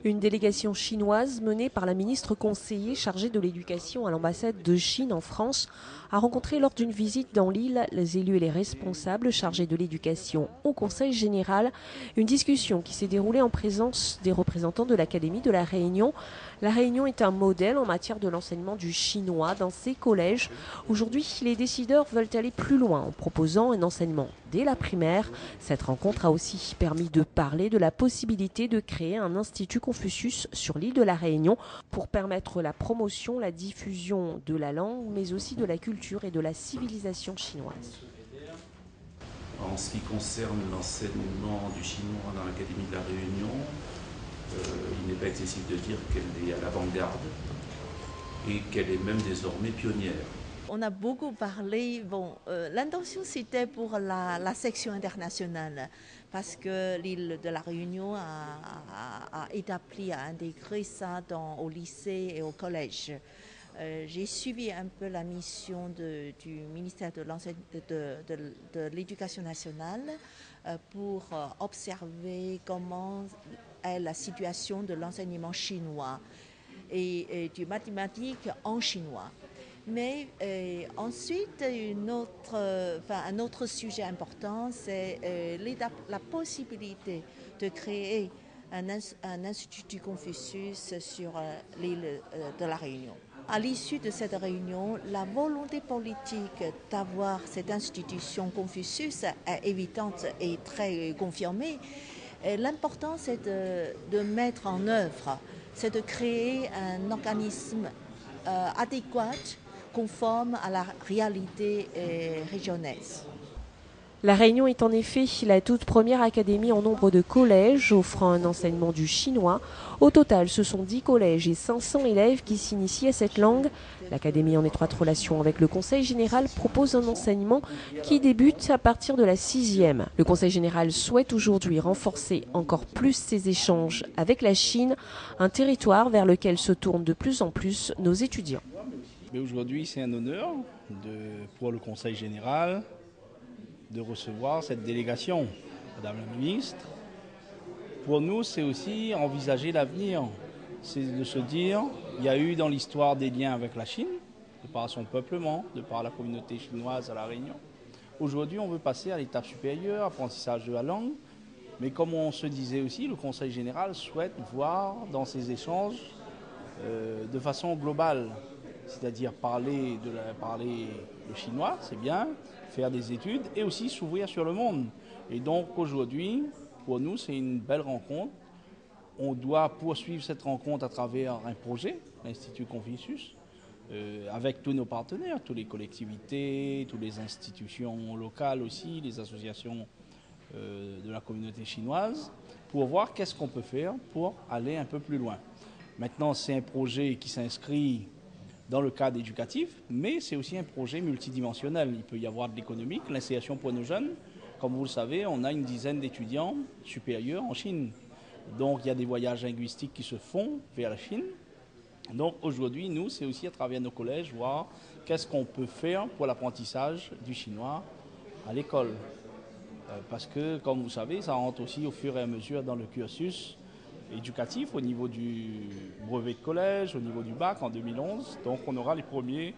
Une délégation chinoise menée par la ministre conseillère chargée de l'éducation à l'ambassade de Chine en France a rencontré lors d'une visite dans l'île les élus et les responsables chargés de l'éducation au Conseil général. Une discussion qui s'est déroulée en présence des représentants de l'Académie de la Réunion. La Réunion est un modèle en matière de l'enseignement du chinois dans ses collèges. Aujourd'hui, les décideurs veulent aller plus loin en proposant un enseignement dès la primaire. Cette rencontre a aussi permis de parler de la possibilité de créer un institut Confucius sur l'île de la Réunion pour permettre la promotion, la diffusion de la langue, mais aussi de la culture et de la civilisation chinoise. En ce qui concerne l'enseignement du chinois dans l'Académie de la Réunion, il n'est pas excessif de dire qu'elle est à l'avant-garde et qu'elle est même désormais pionnière. On a beaucoup parlé, l'intention c'était pour la section internationale, parce que l'île de la Réunion a établi, a intégré ça au lycée et au collège. J'ai suivi un peu la mission du ministère de l'Éducation nationale pour observer comment est la situation de l'enseignement chinois et du mathématique en chinois. Mais ensuite, un autre sujet important, c'est la possibilité de créer un institut Confucius sur l'île de la Réunion. À l'issue de cette réunion, la volonté politique d'avoir cette institution Confucius est évidente et très confirmée. L'important, c'est de mettre en œuvre, c'est de créer un organisme adéquat, conforme à la réalité régionale. La Réunion est en effet la toute première académie en nombre de collèges offrant un enseignement du chinois. Au total, ce sont 10 collèges et 500 élèves qui s'initient à cette langue. L'Académie, en étroite relation avec le Conseil général, propose un enseignement qui débute à partir de la 6e. Le Conseil général souhaite aujourd'hui renforcer encore plus ses échanges avec la Chine, un territoire vers lequel se tournent de plus en plus nos étudiants. Mais aujourd'hui, c'est un honneur pour le Conseil général de recevoir cette délégation, Madame la Ministre. Pour nous, c'est aussi envisager l'avenir. C'est de se dire, il y a eu dans l'histoire des liens avec la Chine, de par son peuplement, de par la communauté chinoise à La Réunion. Aujourd'hui, on veut passer à l'étape supérieure, apprentissage de la langue. Mais comme on se disait aussi, le Conseil général souhaite voir dans ces échanges de façon globale, c'est-à-dire parler le chinois, c'est bien, faire des études et aussi s'ouvrir sur le monde. Et donc aujourd'hui, pour nous, c'est une belle rencontre. On doit poursuivre cette rencontre à travers un projet, l'Institut Confucius, avec tous nos partenaires, toutes les collectivités, toutes les institutions locales aussi, les associations de la communauté chinoise, pour voir qu'est-ce qu'on peut faire pour aller un peu plus loin. Maintenant, c'est un projet qui s'inscrit dans le cadre éducatif, mais c'est aussi un projet multidimensionnel. Il peut y avoir de l'économique, l'insertion pour nos jeunes. Comme vous le savez, on a une dizaine d'étudiants supérieurs en Chine. Donc il y a des voyages linguistiques qui se font vers la Chine. Donc aujourd'hui, nous, c'est aussi à travers nos collèges, voir qu'est-ce qu'on peut faire pour l'apprentissage du chinois à l'école. Parce que, comme vous savez, ça rentre aussi au fur et à mesure dans le cursus éducatif au niveau du brevet de collège, au niveau du bac en 2011. Donc on aura les premiers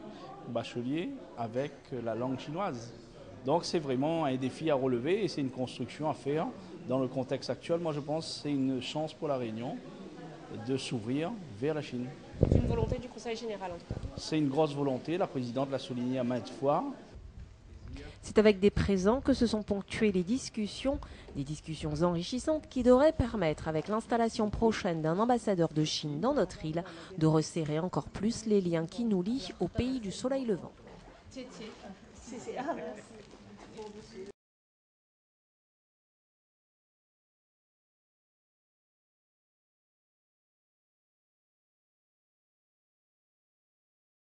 bacheliers avec la langue chinoise. Donc c'est vraiment un défi à relever et c'est une construction à faire dans le contexte actuel. Moi je pense que c'est une chance pour la Réunion de s'ouvrir vers la Chine. C'est une volonté du Conseil général en tout cas. C'est une grosse volonté, la présidente l'a souligné à maintes fois. C'est avec des présents que se sont ponctuées les discussions, des discussions enrichissantes qui devraient permettre, avec l'installation prochaine d'un ambassadeur de Chine dans notre île, de resserrer encore plus les liens qui nous lient au pays du soleil levant.